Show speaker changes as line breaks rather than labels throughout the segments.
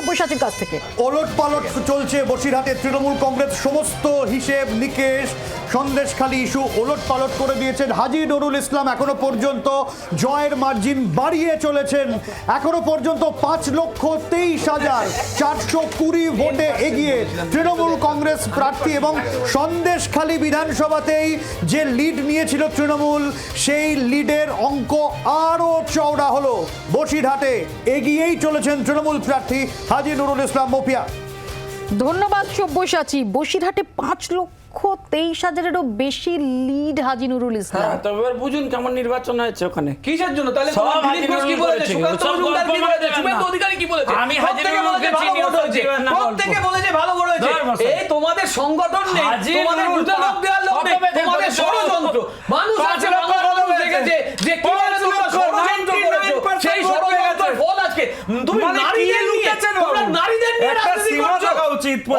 সব্যসাচীর কাছ থেকে।
ওলট পালট চলছে বসিরহাটে তৃণমূল কংগ্রেস সমস্ত হিসেব নিকেশ সন্দেশখালী ইস্যু ওলট পালট করে দিয়েছেন হাজী নুরুল ইসলাম। এখনো পর্যন্ত জয়ের মার্জিন বাড়িয়ে চলেছেন, এখনো পর্যন্ত 5,23,420 ভোটে এগিয়ে তৃণমূল কংগ্রেস প্রার্থী। এবং সন্দেশখালী বিধানসভাতেই যে লিড নিয়েছিল তৃণমূল, সেই লিডের অঙ্ক আরও চওড়া হলো। বসিরহাটে এগিয়েই চলেছেন তৃণমূল প্রার্থী হাজী নুরুল ইসলাম মৌপিয়া।
ধন্যবাদ সব্যসাচী। বসিরহাটে 5,23,000-এরও বেশি লিড হাজী নুরুল ইসলাম।
হ্যাঁ, তবে এবার বুঝুন কেমন নির্বাচন হয়েছে ওখানে।
কিসের জন্য তাহলে তোমার দিলীপ ঘোষ কি বলেছে, সুকান্ত মজুমদার কি বলেছে, শুভেন্দু অধিকারী কি বলেছে?
আমি প্রত্যেকে বলেছে ভালো ভোট হয়েছে,
প্রত্যেকে বলেছে ভালো ভোট হয়েছে। এই তোমাদের সংগঠন নেই, তোমাদের বুঝে লোক দেওয়ার লোক নেই, তোমাদের ষড়যন্ত্র। মানুষ আছে, মানুষ দেখেছে যে কিভাবে তোমরা ষড়যন্ত্র করেছো, সেই ষড়যন্ত্রের ফল আজকে তুমি নারীদের নিয়ে, তোমরা নারীদের নিয়ে রাজনীতি করছো।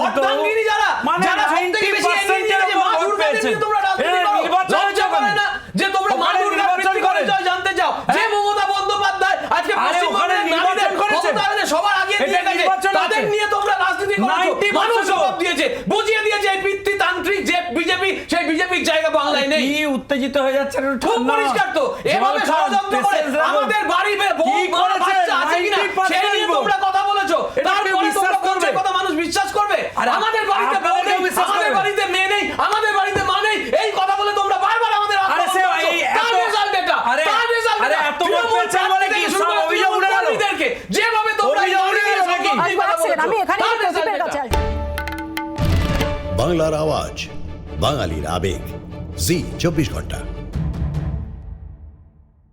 অর্ধাঙ্গিনী যারা যারা সবথেকে বেশি এগিয়ে নিয়ে গেছে, মা দুর্গাদের নিয়ে তোমরা রাজনীতি করো। লজ্জা করে না যে তোমরা মা দুর্গার পরিচয় জানতে চাও? যে মমতা বন্দ্যোপাধ্যায় আজকে পশ্চিমবঙ্গের নারীদের ক্ষমতায়নে সবার আগে নিয়ে গেছে, তাদের নিয়ে তোমরা রাজনীতি করছো। মানুষ জবাব দিয়েছে, বুঝিয়ে দিয়েছে এই পিতৃতান্ত্রিক যে বিজেপি, সেই বিজেপির জায়গা বাংলায় নেই।
কি উত্তেজিত হয়ে যাচ্ছে,
খুব পরিষ্কার তো। এভাবে ষড়যন্ত্র করে আমাদের বাড়ি বাচ্চা আছে কিনা সেই নিয়ে তোমরা কথা বলেছো, তারপরে তোমরা বলছো কথা মানুষ বিশ্বাস করবে? আমাদের বাড়িতে বউ নেই, আমাদের বাড়িতে মেয়ে নেই, আমাদের বাড়িতে মা নেই, এই কথা বলে তোমরা বারবার আমাদের যেভাবে তোমরা
বাংলার আওয়াজ, বাঙালির আবেগ, জি 24 ঘন্টা।